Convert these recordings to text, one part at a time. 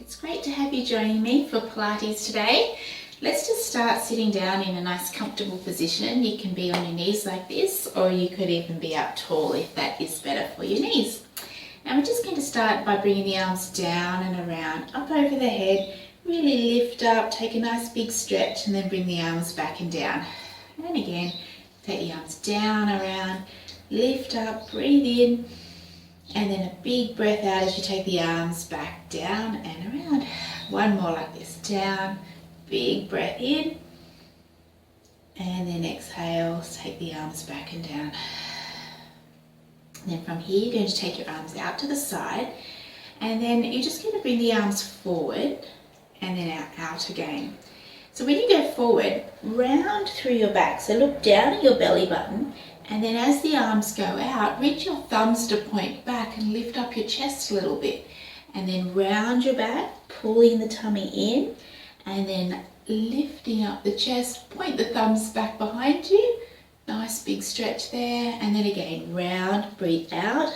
It's great to have you joining me for Pilates today. Let's just start sitting down in a nice comfortable position. You can be on your knees like this, or you could even be up tall if that is better for your knees. And we're just going to start by bringing the arms down and around, up over the head. Really lift up, take a nice big stretch, and then bring the arms back and down. And again, take the arms down, around, lift up, breathe in, and then a big breath out as you take the arms back down and around. One more like this, down, big breath in, and then exhale, take the arms back and down. And then from here, you're going to take your arms out to the side, and then you're just going to bring the arms forward and then out again. So when you go forward, round through your back, so look down at your belly button, and then as the arms go out, reach your thumbs to point back and lift up your chest a little bit. And then round your back, pulling the tummy in, and then lifting up the chest, point the thumbs back behind you. Nice big stretch there. And then again, round, breathe out,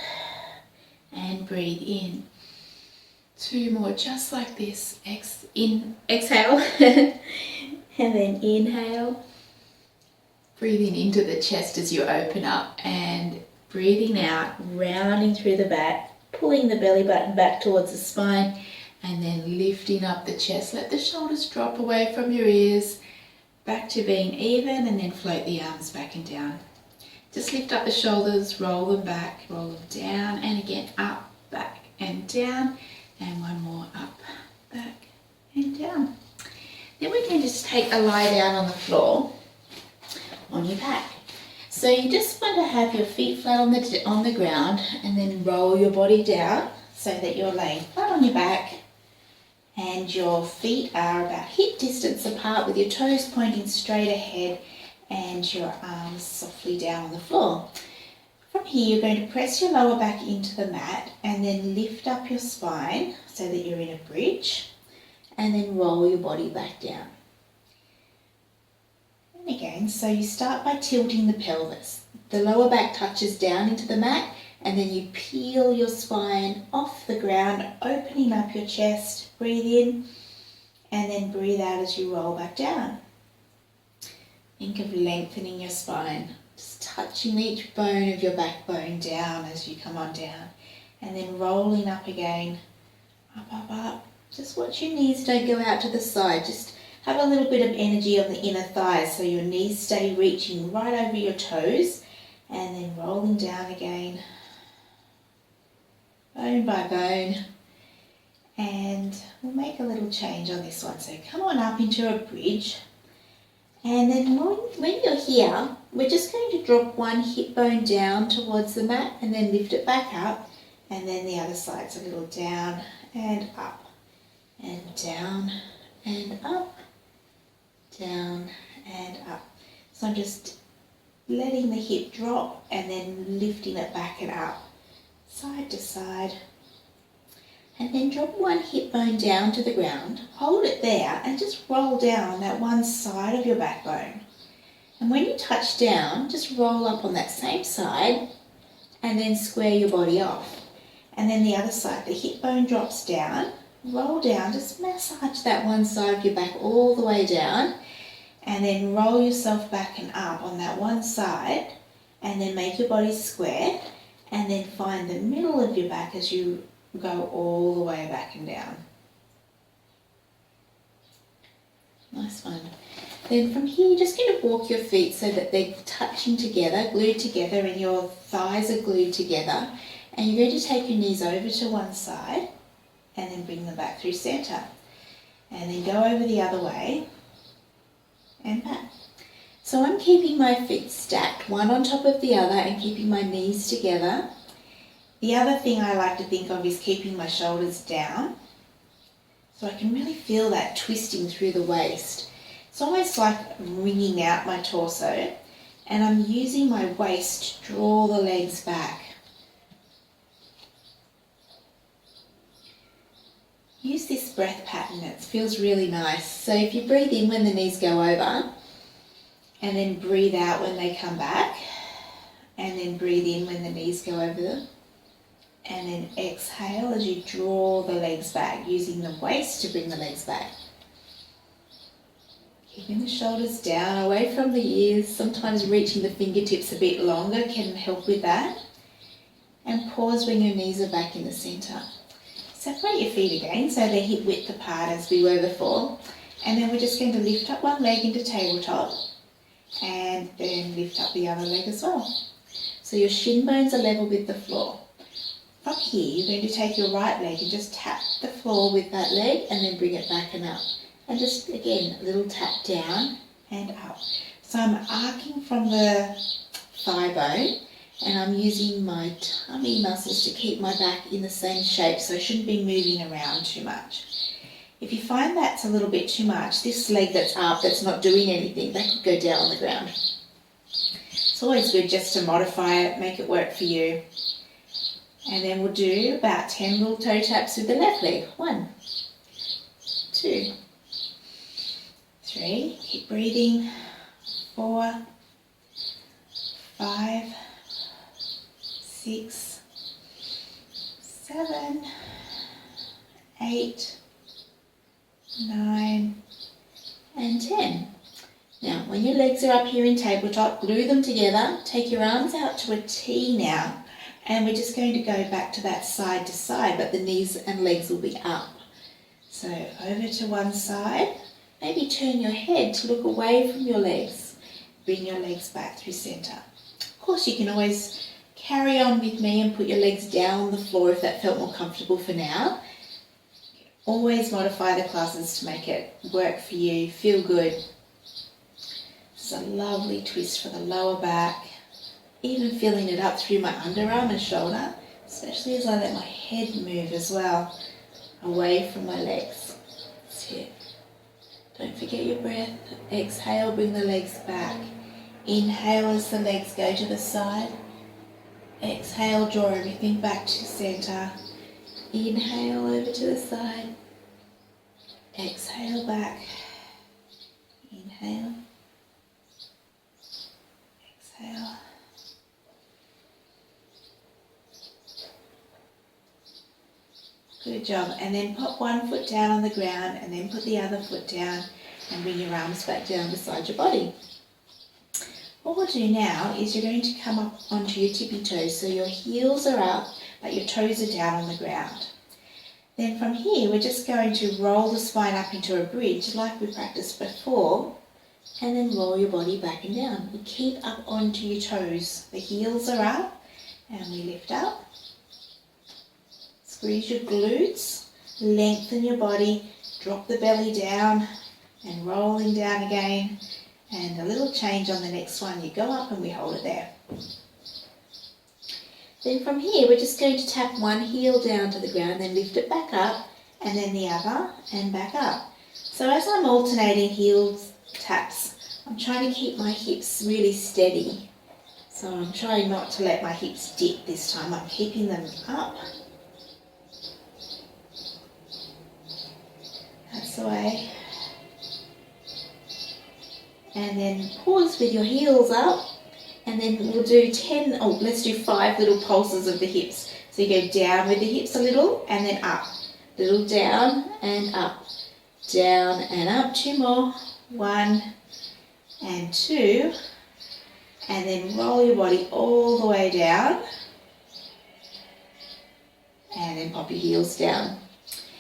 and breathe in. Two more, just like this. Exhale, and then inhale. Breathing into the chest as you open up, and breathing out, rounding through the back, pulling the belly button back towards the spine, and then lifting up the chest. Let the shoulders drop away from your ears, back to being even, and then float the arms back and down. Just lift up the shoulders, roll them back, roll them down, and again up, back and down, and one more up, back and down. Then we're going to just take a lie down on the floor on your back. So you just want to have your feet flat on the ground, and then roll your body down so that you're laying flat on your back and your feet are about hip distance apart with your toes pointing straight ahead and your arms softly down on the floor. From here, you're going to press your lower back into the mat and then lift up your spine so that you're in a bridge, and then roll your body back down. And again, so you start by tilting the pelvis. The lower back touches down into the mat, and then you peel your spine off the ground, opening up your chest. Breathe in, and then breathe out as you roll back down. Think of lengthening your spine, just touching each bone of your backbone down as you come on down, and then rolling up again, up, up, up. Just watch your knees don't go out to the side. Just have a little bit of energy on the inner thighs so your knees stay reaching right over your toes, and then rolling down again, bone by bone. And we'll make a little change on this one. So come on up into a bridge. And then when you're here, we're just going to drop one hip bone down towards the mat and then lift it back up. And then the other side's a little down and up and down and up, down and up. So I'm just letting the hip drop and then lifting it back and up, side to side. And then drop one hip bone down to the ground, hold it there, and just roll down on that one side of your backbone. And when you touch down, just roll up on that same side and then square your body off. And then the other side, the hip bone drops down, roll down, just massage that one side of your back all the way down, and then roll yourself back and up on that one side, and then make your body square, and then find the middle of your back as you go all the way back and down. Nice one. Then from here, you're just going to walk your feet so that they're touching together, glued together, and your thighs are glued together. And you're going to take your knees over to one side and then bring them back through center. And then go over the other way and back. So I'm keeping my feet stacked, one on top of the other, and keeping my knees together. The other thing I like to think of is keeping my shoulders down, so I can really feel that twisting through the waist. It's almost like wringing out my torso, and I'm using my waist to draw the legs back. Use this breath pattern, it feels really nice. So if you breathe in when the knees go over, and then breathe out when they come back, and then breathe in when the knees go over them, And then exhale as you draw the legs back, using the waist to bring the legs back. Keeping the shoulders down, away from the ears. Sometimes reaching the fingertips a bit longer can help with that. And pause when your knees are back in the centre. Separate your feet again so they're hip width apart as we were before. And then we're just going to lift up one leg into tabletop and then lift up the other leg as well. So your shin bones are level with the floor. From here, you're going to take your right leg and just tap the floor with that leg and then bring it back and up. And just, again, a little tap down and up. So I'm arcing from the thigh bone and I'm using my tummy muscles to keep my back in the same shape, so I shouldn't be moving around too much. If you find that's a little bit too much, this leg that's up, that's not doing anything, that could go down on the ground. It's always good just to modify it, make it work for you. And then we'll do about 10 little toe taps with the left leg. 1, 2, 3, keep breathing. 4, 5, 6, 7, 8, 9, and 10. Now, when your legs are up here in tabletop, glue them together. Take your arms out to a T now. And we're just going to go back to that side to side, but the knees and legs will be up. So over to one side. Maybe turn your head to look away from your legs. Bring your legs back through centre. Of course, you can always carry on with me and put your legs down on the floor if that felt more comfortable for now. Always modify the classes to make it work for you, feel good. This is a lovely twist for the lower back. Even feeling it up through my underarm and shoulder, especially as I let my head move as well, away from my legs. That's it. Don't forget your breath. Exhale, bring the legs back. Inhale as the legs go to the side. Exhale, draw everything back to center. Inhale over to the side. Exhale back. Inhale. Exhale. Good job. And then pop one foot down on the ground and then put the other foot down and bring your arms back down beside your body. What we'll do now is you're going to come up onto your tippy toes. So your heels are up, but your toes are down on the ground. Then from here, we're just going to roll the spine up into a bridge like we practiced before, and then roll your body back and down. You keep up onto your toes. The heels are up, and we lift up. Squeeze your glutes, lengthen your body, drop the belly down, and rolling down again. And a little change on the next one. You go up and we hold it there. Then from here, we're just going to tap one heel down to the ground, then lift it back up, and then the other, and back up. So as I'm alternating heel taps, I'm trying to keep my hips really steady. So I'm trying not to let my hips dip this time. I'm keeping them up. That's the way. And then pause with your heels up. And then we'll do 5 little pulses of the hips. So you go down with the hips a little and then up. Little down and up. Down and up. 2 more. 1 and 2. And then roll your body all the way down. And then pop your heels down.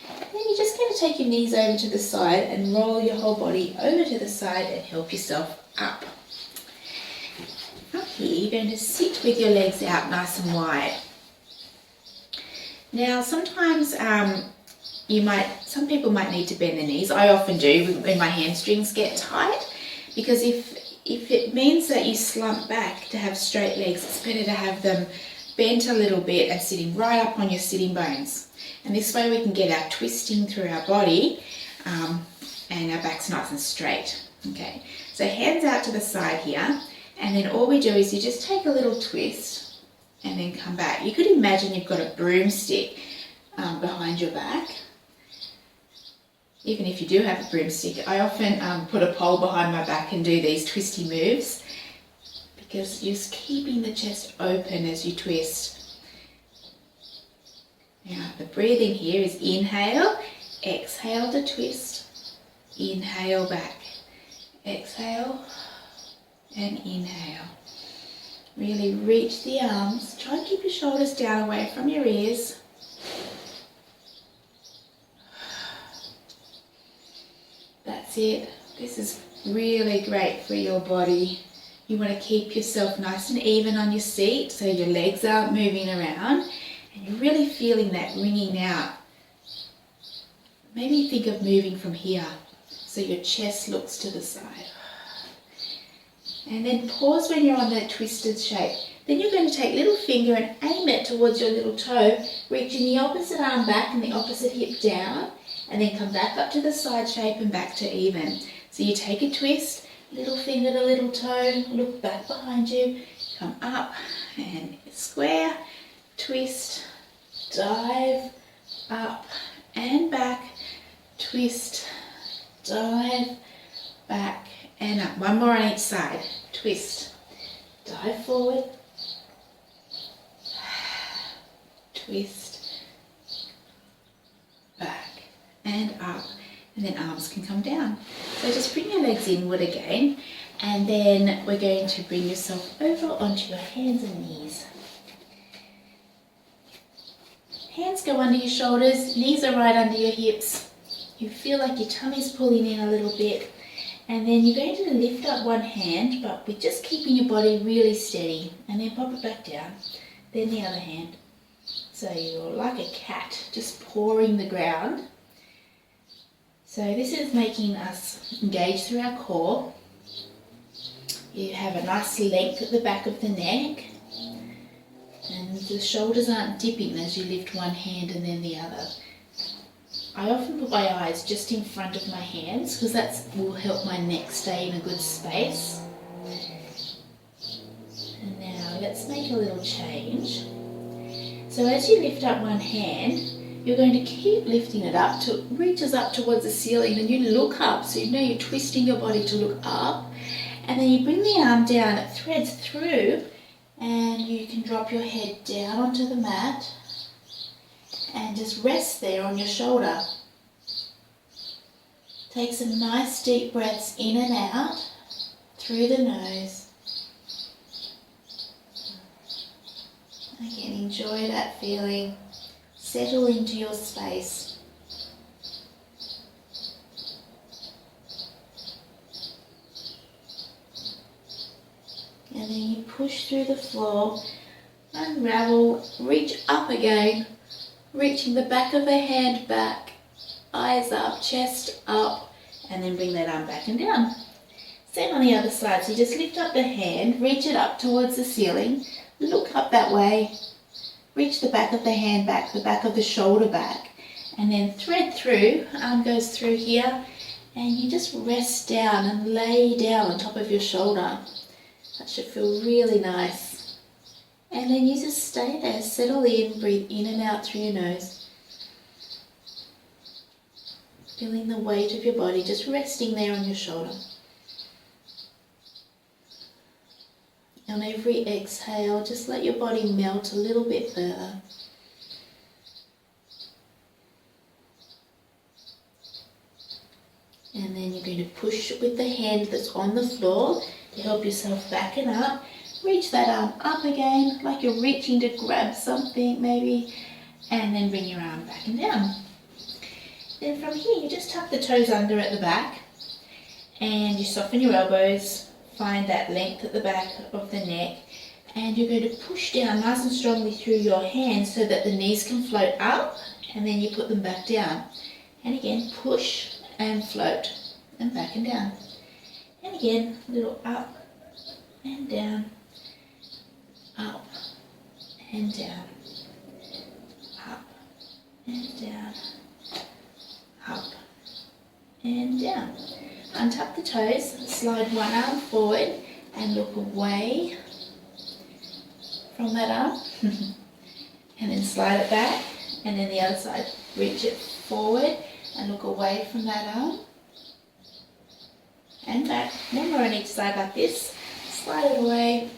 Then you're just going to take your knees over to the side and roll your whole body over to the side and help yourself up. From here, you're going to sit with your legs out nice and wide. Now, sometimes some people might need to bend their knees. I often do when my hamstrings get tight, because if it means that you slump back to have straight legs, it's better to have them bent a little bit and sitting right up on your sitting bones. And this way we can get our twisting through our body and our back's nice and straight. Okay, so hands out to the side here, and then all we do is you just take a little twist and then come back. You could imagine you've got a broomstick behind your back. Even if you do have a broomstick, I often put a pole behind my back and do these twisty moves, because you're keeping the chest open as you twist. Now the breathing here is inhale, exhale to twist, inhale back, exhale and inhale. Really reach the arms, try and keep your shoulders down away from your ears. That's it. This is really great for your body. You want to keep yourself nice and even on your seat so your legs aren't moving around and you're really feeling that ringing out. Maybe think of moving from here so your chest looks to the side. And then pause when you're on that twisted shape. Then you're going to take little finger and aim it towards your little toe, reaching the opposite arm back and the opposite hip down, and then come back up to the side shape and back to even. So you take a twist, little finger to little toe, look back behind you, come up and square, twist, dive, up and back, twist, dive, back and up. One more on each side. Twist, dive forward, twist, back and up, and then arms can come down. So just bring your legs inward again, and then we're going to bring yourself over onto your hands and knees. Hands go under your shoulders, knees are right under your hips. You feel like your tummy's pulling in a little bit. And then you're going to lift up one hand, but we're just keeping your body really steady. And then pop it back down. Then the other hand. So you're like a cat, just pawing the ground. So this is making us engage through our core. You have a nice length at the back of the neck. And the shoulders aren't dipping as you lift one hand and then the other. I often put my eyes just in front of my hands because that will help my neck stay in a good space. And now let's make a little change. So as you lift up one hand, you're going to keep lifting it up till it reaches up towards the ceiling, and you look up, so you know you're twisting your body to look up. And then you bring the arm down, it threads through, and you can drop your head down onto the mat. And just rest there on your shoulder. Take some nice deep breaths in and out through the nose. Again, enjoy that feeling. Settle into your space. And then you push through the floor, unravel, reach up again. Reaching the back of the hand back, eyes up, chest up, and then bring that arm back and down. Same on the other side, so you just lift up the hand, reach it up towards the ceiling, look up that way, reach the back of the hand back, the back of the shoulder back, and then thread through, arm goes through here, and you just rest down and lay down on top of your shoulder. That should feel really nice. And then you just stay there, settle in, breathe in and out through your nose. Feeling the weight of your body just resting there on your shoulder. On every exhale, just let your body melt a little bit further. And then you're going to push with the hand that's on the floor to help yourself back and up. Reach that arm up again, like you're reaching to grab something maybe, and then bring your arm back and down. Then from here, you just tuck the toes under at the back, and you soften your elbows, find that length at the back of the neck, and you're going to push down nice and strongly through your hands so that the knees can float up, and then you put them back down. And again, push and float, and back and down. And again, a little up and down. Up and down, up and down, up and down. Untuck the toes, slide one arm forward and look away from that arm. And then slide it back, and then the other side, reach it forward and look away from that arm. And back, one more on each side like this, slide it away.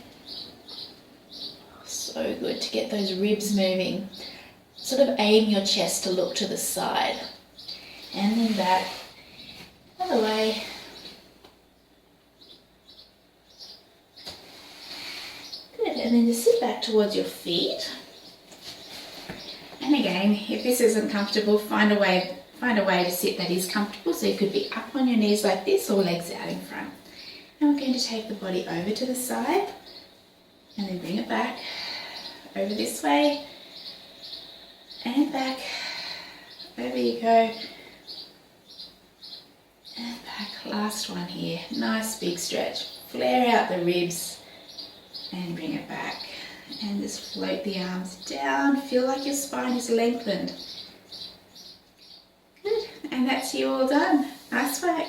So good to get those ribs moving. sort of aim your chest to look to the side. And then back, other way. Good, and then just sit back towards your feet. And again, if this isn't comfortable, find a way to sit that is comfortable. So you could be up on your knees like this or legs out in front. And we're going to take the body over to the side and then bring it back over this way and back. Over you go. And back. Last one here. Nice big stretch. Flare out the ribs and bring it back. And just float the arms down. Feel like your spine is lengthened. Good. And that's you all done. Nice work.